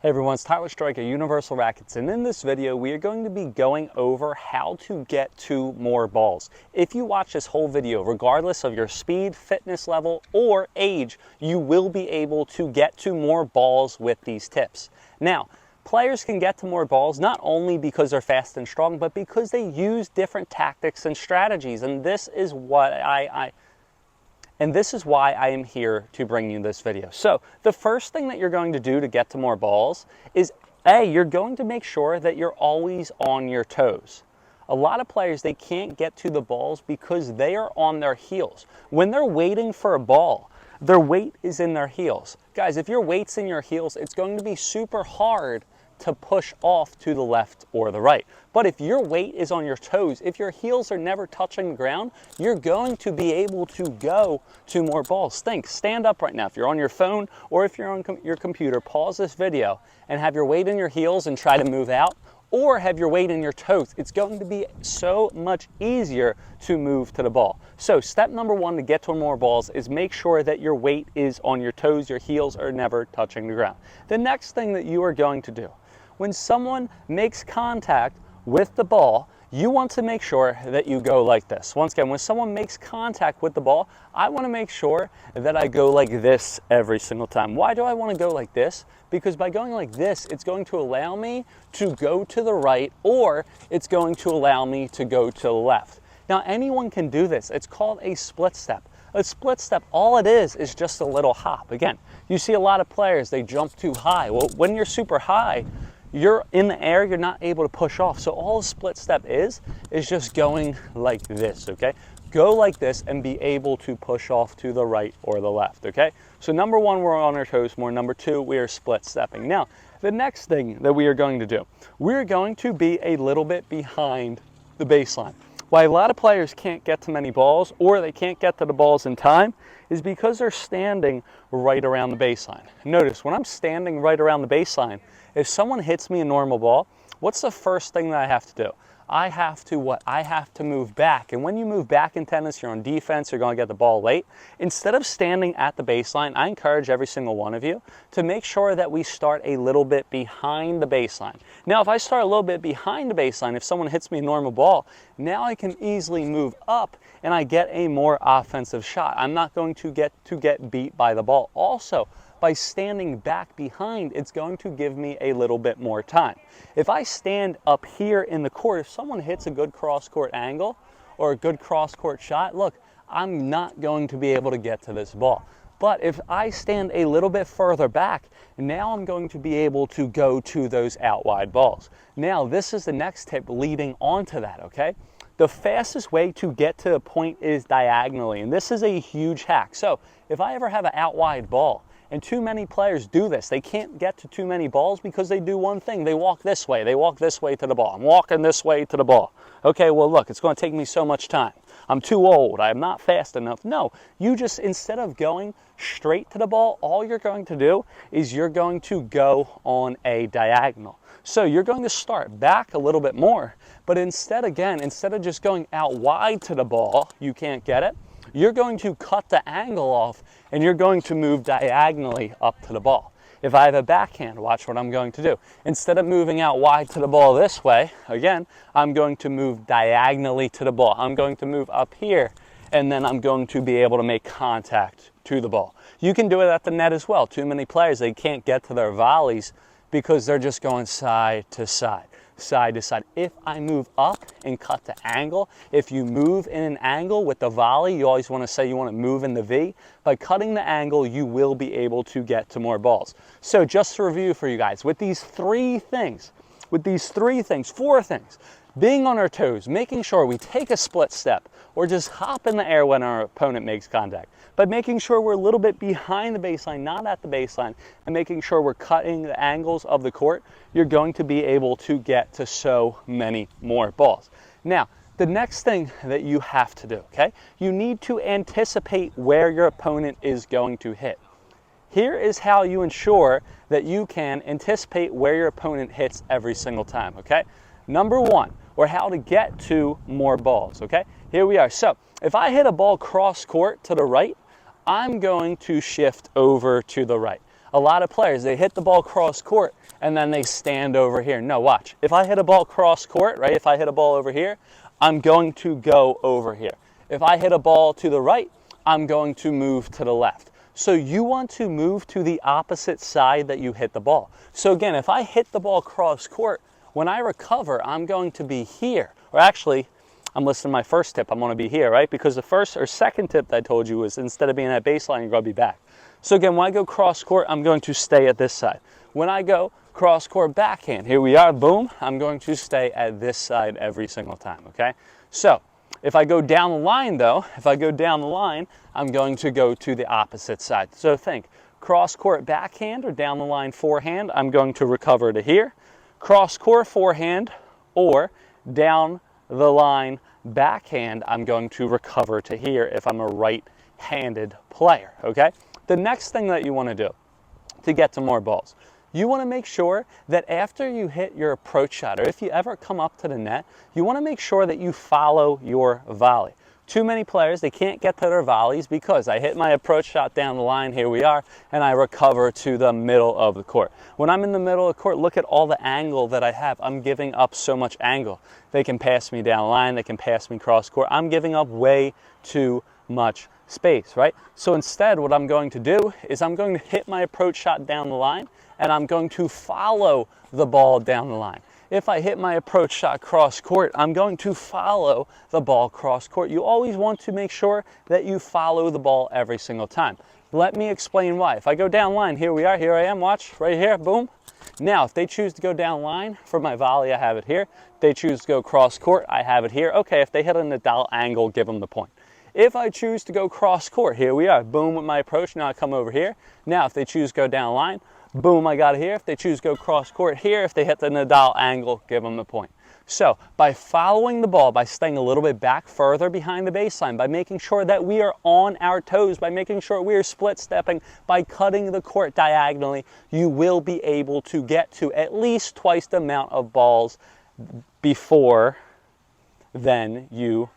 Hey everyone, it's Tyler Strike at Universal Rackets, and in this video we are going to be going over how to get to more balls. If you watch this whole video, regardless of your speed, fitness level, or age, you will be able to get to more balls with these tips. Now, players can get to more balls not only because they're fast and strong, but because they use different tactics and strategies, and this is what this is why I am here to bring you this video. So the first thing that you're going to do to get to more balls is you're going to make sure that you're always on your toes. A lot of players, they can't get to the balls because they are on their heels. When they're waiting for a ball, their weight is in their heels. Guys, if your weight's in your heels, it's going to be super hard to push off to the left or the right. But if your weight is on your toes, if your heels are never touching the ground, you're going to be able to go to more balls. Think, stand up right now. If you're on your phone or if you're on your computer, pause this video and have your weight in your heels and try to move out, or have your weight in your toes. It's going to be so much easier to move to the ball. So step number one to get to more balls is make sure that your weight is on your toes, your heels are never touching the ground. The next thing that you are going to do, when someone makes contact with the ball, you want to make sure that you go like this. Once again, when someone makes contact with the ball, I want to make sure that I go like this every single time. Why do I want to go like this? Because by going like this, it's going to allow me to go to the right, or it's going to allow me to go to the left. Now, anyone can do this. It's called a split step. A split step, all it is just a little hop. Again, you see a lot of players, they jump too high. Well, when you're super high, you're in the air, you're not able to push off. So all a split step is just going like this, okay? Go like this and be able to push off to the right or the left, okay? So number one, we're on our toes more. Number two, we are split stepping. Now, the next thing that we are going to do, we're going to be a little bit behind the baseline. Why a lot of players can't get to many balls, or they can't get to the balls in time, is because they're standing right around the baseline. Notice, when I'm standing right around the baseline, if someone hits me a normal ball, what's the first thing that I have to do? I have to what? I have to move back. And when you move back in tennis, you're on defense, you're going to get the ball late. Instead of standing at the baseline, I encourage every single one of you to make sure that we start a little bit behind the baseline. Now, if I start a little bit behind the baseline, if someone hits me a normal ball, now I can easily move up and I get a more offensive shot. I'm not going to get beat by the ball. Also, by standing back behind, it's going to give me a little bit more time. If I stand up here in the court, if someone hits a good cross-court angle or a good cross-court shot, look, I'm not going to be able to get to this ball. But if I stand a little bit further back, now I'm going to be able to go to those out wide balls. Now, this is the next tip leading on to that, okay? The fastest way to get to the point is diagonally, and this is a huge hack. So if I ever have an out wide ball, and too many players do this, they can't get to too many balls because they do one thing. They walk this way to the ball. I'm walking this way to the ball. Okay, well look, it's going to take me so much time. I'm too old, I'm not fast enough. No, you just, instead of going straight to the ball, all you're going to do is you're going to go on a diagonal. So you're going to start back a little bit more, but instead of just going out wide to the ball, you can't get it, you're going to cut the angle off and you're going to move diagonally up to the ball. If I have a backhand, watch what I'm going to do. Instead of moving out wide to the ball this way, again, I'm going to move diagonally to the ball. I'm going to move up here, and then I'm going to be able to make contact to the ball. You can do it at the net as well. Too many players, they can't get to their volleys because they're just going side to side. Side to side. If I move up and cut the angle, if you move in an angle with the volley, you always want to say you want to move in the V. By cutting the angle, you will be able to get to more balls. So just to review for you guys, with these four things, being on our toes, making sure we take a split step or just hop in the air when our opponent makes contact, but making sure we're a little bit behind the baseline, not at the baseline, and making sure we're cutting the angles of the court, you're going to be able to get to so many more balls. Now, the next thing that you have to do, okay, you need to anticipate where your opponent is going to hit. Here is how you ensure that you can anticipate where your opponent hits every single time, okay? Number one, or how to get to more balls, okay? Here we are. So if I hit a ball cross court to the right, I'm going to shift over to the right. A lot of players, they hit the ball cross court and then they stand over here. No, watch. If I hit a ball cross court, right, if I hit a ball over here, I'm going to go over here. If I hit a ball to the right, I'm going to move to the left. So you want to move to the opposite side that you hit the ball. So again, if I hit the ball cross court, when I recover, I'm going to be here. Or actually, I'm listing my first tip, I'm going to be here, right? Because the first or second tip that I told you was instead of being at baseline, you're going to be back. So again, when I go cross court, I'm going to stay at this side. When I go cross court backhand, here we are, boom, I'm going to stay at this side every single time, okay? So if I go down the line though, if I go down the line, I'm going to go to the opposite side. So think, cross court backhand or down the line forehand, I'm going to recover to here. Cross court forehand or down the line backhand, I'm going to recover to here if I'm a right-handed player, okay? The next thing that you want to do to get to more balls, you want to make sure that after you hit your approach shot, or if you ever come up to the net, you want to make sure that you follow your volley. Too many players, they can't get to their volleys because I hit my approach shot down the line, here we are, and I recover to the middle of the court. When I'm in the middle of the court, look at all the angle that I have. I'm giving up so much angle. They can pass me down the line, they can pass me cross court. I'm giving up way too much space, right? So instead, what I'm going to do is I'm going to hit my approach shot down the line, and I'm going to follow the ball down the line. If I hit my approach shot cross court, I'm going to follow the ball cross court. You always want to make sure that you follow the ball every single time. Let me explain why. If I go down line, here we are, here I am, watch, right here, boom. Now, if they choose to go down line for my volley, I have it here. If they choose to go cross court, I have it here. Okay, if they hit a Nadal angle, give them the point. If I choose to go cross court, here we are, boom with my approach, now I come over here. Now, if they choose to go down line, boom, I got it here. If they choose to go cross court here, if they hit the Nadal angle, give them the point. So by following the ball, by staying a little bit back further behind the baseline, by making sure that we are on our toes, by making sure we are split stepping, by cutting the court diagonally, you will be able to get to at least twice the amount of balls before then you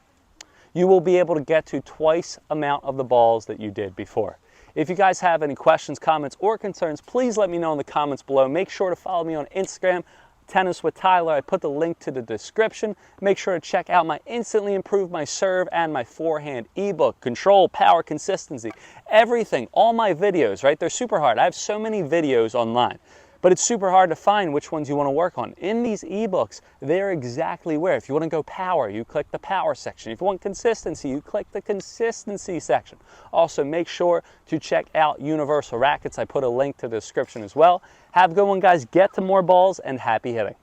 will be able to get to twice amount of the balls that you did before. If you guys have any questions, comments, or concerns, please let me know in the comments below. Make sure to follow me on Instagram, Tennis with Tyler. I put the link to the description. Make sure to check out my Instantly Improve My Serve and my Forehand ebook, Control, Power, Consistency, everything, all my videos, right? They're super hard. I have so many videos online, but it's super hard to find which ones you want to work on. In these ebooks, they're exactly where. If you want to go power, you click the power section. If you want consistency, you click the consistency section. Also, make sure to check out Universal Rackets. I put a link to the description as well. Have a good one, guys. Get to more balls and happy hitting.